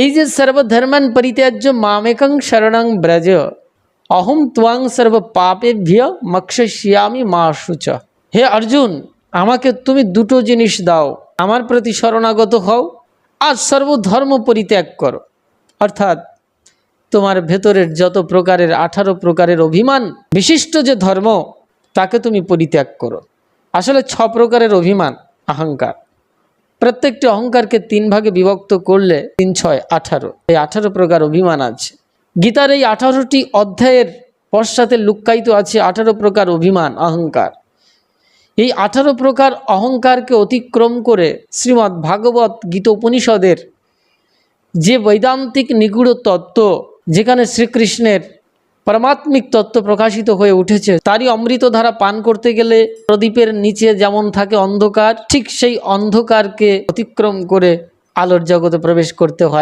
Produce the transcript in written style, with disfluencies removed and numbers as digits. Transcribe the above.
এই যে সর্বধর্মান পরিত্যাজ্য মামেকং শরণং ব্রজ অহম ত্বাং সর্ব পাপেভ্য মক্ষয়িষ্যামি মা শুচ। হে অর্জুন, আমাকে তুমি দুটো জিনিস দাও, আমার প্রতি শরণাগত হও আর সর্বধর্ম পরিত্যাগ করো। অর্থাৎ তোমার ভেতরের যত প্রকারের 18 প্রকারের অভিমান বিশিষ্ট যে ধর্ম, তাকে তুমি পরিত্যাগ করো। আসলে 6 প্রকারের অভিমান, অহংকার। প্রত্যেকটি অহংকারকে 3 ভাগে বিভক্ত করলে 3 6 18, এই 18 প্রকার অভিমান আছে। গীতার এই 18টি অধ্যায়ের পশ্চাতে লুক্কায়িত আছে 18 প্রকার অভিমান, অহংকার। এই 18 প্রকার অহংকারকে অতিক্রম করে শ্রীমদ্ ভাগবত গীতা উপনিষদের যে বৈদান্তিক নিগূঢ় তত্ত্ব, যেখানে শ্রীকৃষ্ণের পরমাত্মিক তত্ত্ব প্রকাশিত হয়ে উঠেছে, তারই অমৃতধারা পান করতে গেলে প্রদীপের নিচে যেমন থাকে অন্ধকার, ঠিক সেই অন্ধকারকে অতিক্রম করে আলোর জগতে প্রবেশ করতে হয়।